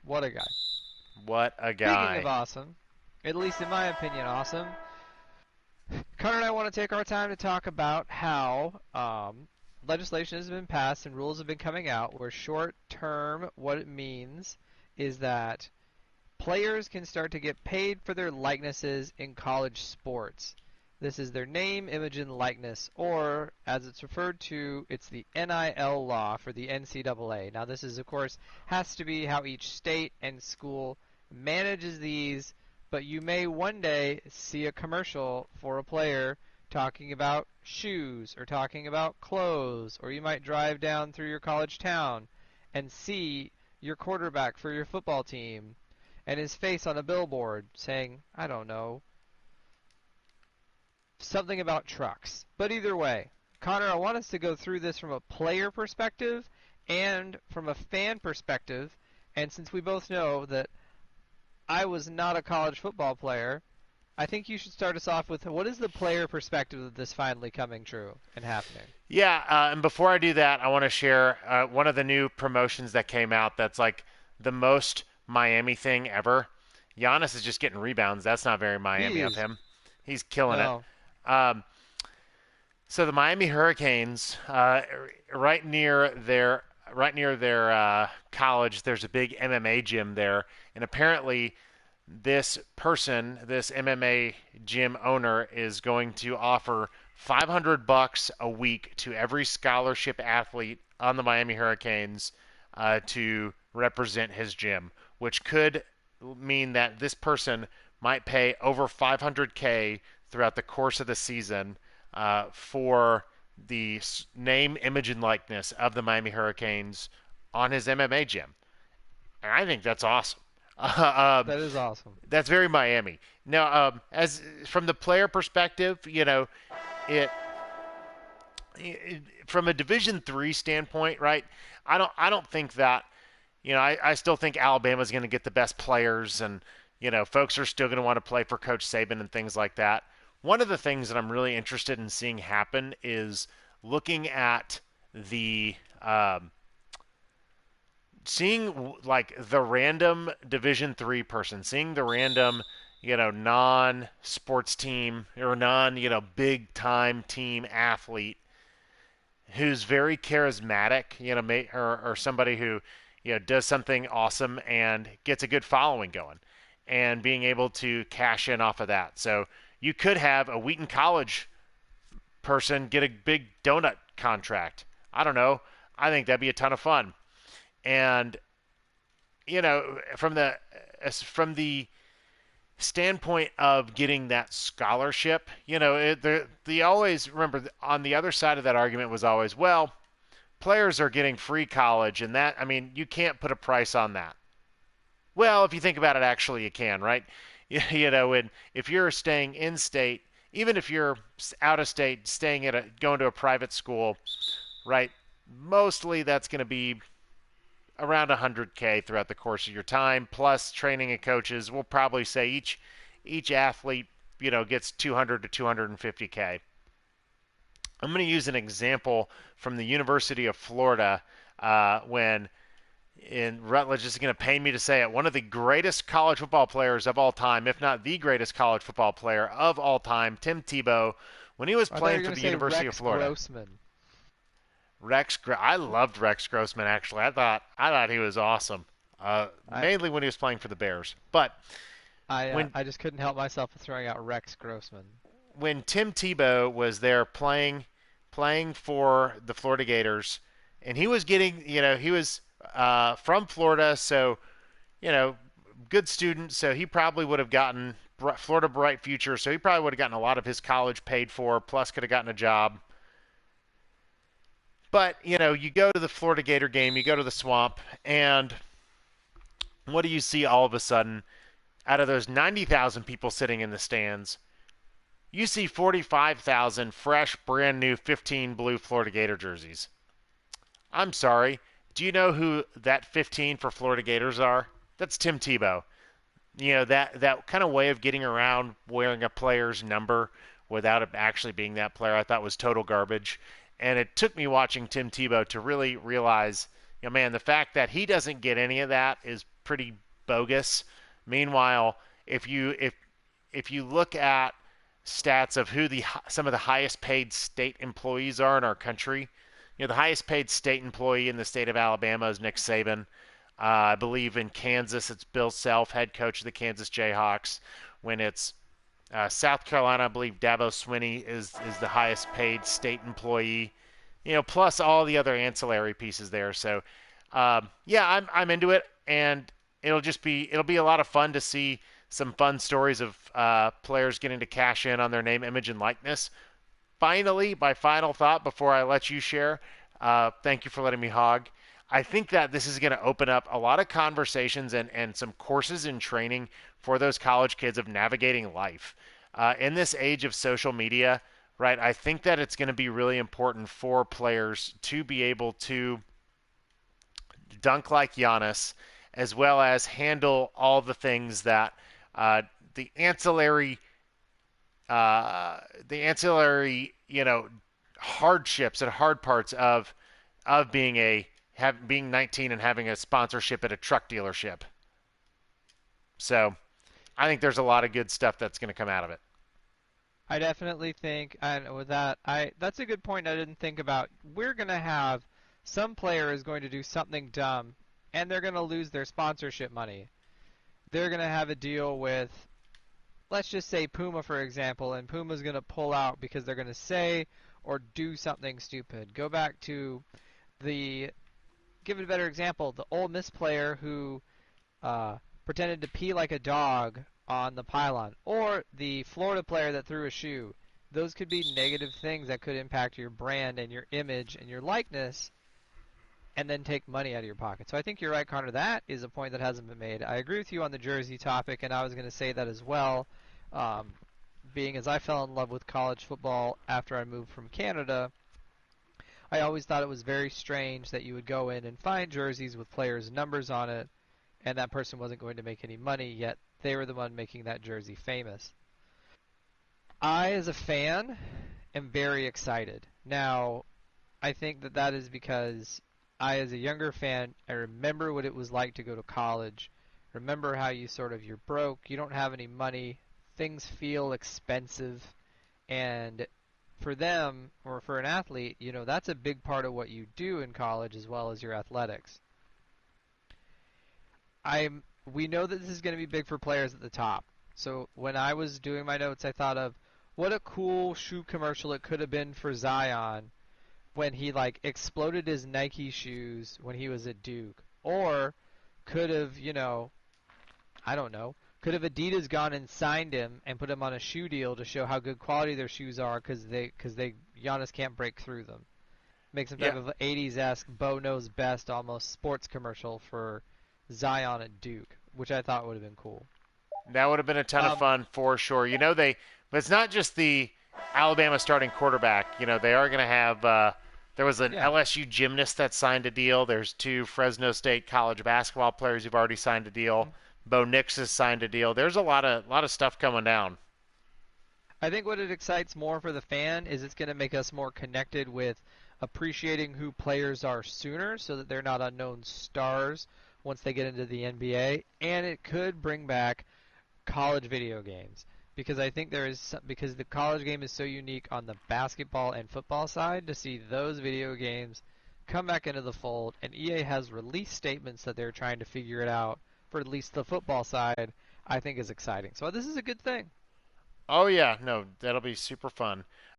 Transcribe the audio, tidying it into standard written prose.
What a guy. What a Speaking of guy. awesome, at least in my opinion, awesome, Connor and I want to take our time to talk about how legislation has been passed and rules have been coming out where short term, what it means is that players can start to get paid for their likenesses in college sports. This is their name, image, and likeness, or as it's referred to, it's the NIL law for the NCAA. Now, this is, of course, has to be how each state and school manages these, but you may one day see a commercial for a player talking about shoes or talking about clothes, or you might drive down through your college town and see your quarterback for your football team and his face on a billboard saying, I don't know, something about trucks. But either way, Connor, I want us to go through this from a player perspective and from a fan perspective. And since we both know that I was not a college football player, I think you should start us off with what is the player perspective of this finally coming true and happening? Yeah, and before I do that, I want to share one of the new promotions that came out that's like the most Miami thing ever. Giannis is just getting rebounds. That's not very He Miami of is him. He's killing it. no. Um, so the Miami Hurricanes, right near their college, there's a big MMA gym there, and apparently this person, this MMA gym owner, is going to offer $500 a week to every scholarship athlete on the Miami Hurricanes to represent his gym, which could mean that this person might pay over 500K throughout the course of the season for the name, image, and likeness of the Miami Hurricanes on his MMA gym. And I think that's awesome. That is awesome. That's very Miami. Now, as from the player perspective, it, from a Division III standpoint, right? I don't think that. I still think Alabama's going to get the best players, and folks are still going to want to play for Coach Saban and things like that. One of the things that I'm really interested in seeing happen is looking at the seeing like the random Division III person, seeing the random, non-sports team or non, big time team athlete who's very charismatic, or somebody who, does something awesome and gets a good following going, and being able to cash in off of that. So you could have a Wheaton College person get a big donut contract. I don't know. I think that'd be a ton of fun. And from the standpoint of getting that scholarship, they always remember on the other side of that argument was always, well, players are getting free college, and that, I mean, you can't put a price on that. Well, if you think about it, actually, you can, right? And if you're staying in state, even if you're out of state, going to a private school, right? Mostly that's going to be around 100K throughout the course of your time, plus training and coaches. We'll probably say each athlete, gets 200 to 250K. I'm going to use an example from the University of Florida when in Rutledge is going to pay me to say it. One of the greatest college football players of all time, if not the greatest college football player of all time, Tim Tebow, when he was I thought you playing were for going the to say University of Rex Florida. Grossman. I loved Rex Grossman, actually. I thought he was awesome. I Mainly when he was playing for the Bears. But when I just couldn't help myself from throwing out Rex Grossman. when Tim Tebow was there playing for the Florida Gators, and he was getting, he was from Florida, so good student, so he probably would have gotten Florida Bright Future, so he probably would have gotten a lot of his college paid for, plus could have gotten a job. But, you go to the Florida Gator game, you go to the Swamp, and what do you see all of a sudden? Out of those 90,000 people sitting in the stands, you see 45,000 fresh, brand new 15 blue Florida Gator jerseys. I'm sorry. Do you know who that 15 for Florida Gators are? That's Tim Tebow. That kind of way of getting around wearing a player's number without it actually being that player, I thought was total garbage. And it took me watching Tim Tebow to really realize, man, the fact that he doesn't get any of that is pretty bogus. Meanwhile, if you look at stats of who the some of the highest paid state employees are in our country, the highest paid state employee in the state of Alabama is Nick Saban. I believe in Kansas, it's Bill Self, head coach of the Kansas Jayhawks. When it's South Carolina, I believe Dabo Swinney is the highest paid state employee. Plus all the other ancillary pieces there. So, yeah, I'm into it, and it'll be a lot of fun to see some fun stories of players getting to cash in on their name, image, and likeness. Finally, my final thought before I let you share. Thank you for letting me hog. I think that this is going to open up a lot of conversations and some courses in training for those college kids of navigating life. In this age of social media, right, I think that it's going to be really important for players to be able to dunk like Giannis, as well as handle all the things that uh, the ancillary, the ancillary, hardships and hard parts of being 19 and having a sponsorship at a truck dealership. So I think there's a lot of good stuff that's going to come out of it. I definitely think, and with that, I that's a good point I didn't think about. We're gonna have some player is going to do something dumb, and they're gonna lose their sponsorship money. They're gonna have a deal with, let's just say Puma for example, and Puma's gonna pull out because they're gonna say or do something stupid. Go back to the, give it a better example, the Ole Miss player who uh, pretended to pee like a dog on the pylon, or the Florida player that threw a shoe. Those could be negative things that could impact your brand and your image and your likeness, and then take money out of your pocket. So I think you're right, Connor. That is a point that hasn't been made. I agree with you on the jersey topic, and I was going to say that as well. Um, Being as I fell in love with college football after I moved from Canada, I always thought it was very strange that you would go in and find jerseys with players' numbers on it, and that person wasn't going to make any money, yet they were the one making that jersey famous. I, as a fan, am very excited. Now, I think that that is because I, as a younger fan, I remember what it was like to go to college. Remember how you sort of, you're broke, you don't have any money, things feel expensive, and for them, or for an athlete, that's a big part of what you do in college as well as your athletics. I'm We know that this is going to be big for players at the top. So when I was doing my notes, I thought of what a cool shoe commercial it could have been for Zion when he like exploded his Nike shoes when he was at Duke, or could have, I don't know, could have Adidas gone and signed him and put him on a shoe deal to show how good quality their shoes are because they Giannis can't break through them. Make some type Yeah, of 80s-esque Bo knows best almost sports commercial for Zion at Duke, which I thought would have been cool. that would have been a ton of Um, fun for sure. But it's not just the Alabama starting quarterback. They are going to have. There was an yeah, LSU gymnast that signed a deal. There's two Fresno State college basketball players who've already signed a deal. mhm. Bo Nix has signed a deal. There's a lot of stuff coming down. I think what it excites more for the fan is it's going to make us more connected with appreciating who players are sooner so that they're not unknown stars once they get into the NBA, and it could bring back college video games because I think because the college game is so unique on the basketball and football side, to see those video games come back into the fold, and EA has released statements that they're trying to figure it out for at least the football side, I think is exciting. So this is a good thing. Oh yeah, no, that'll be super fun.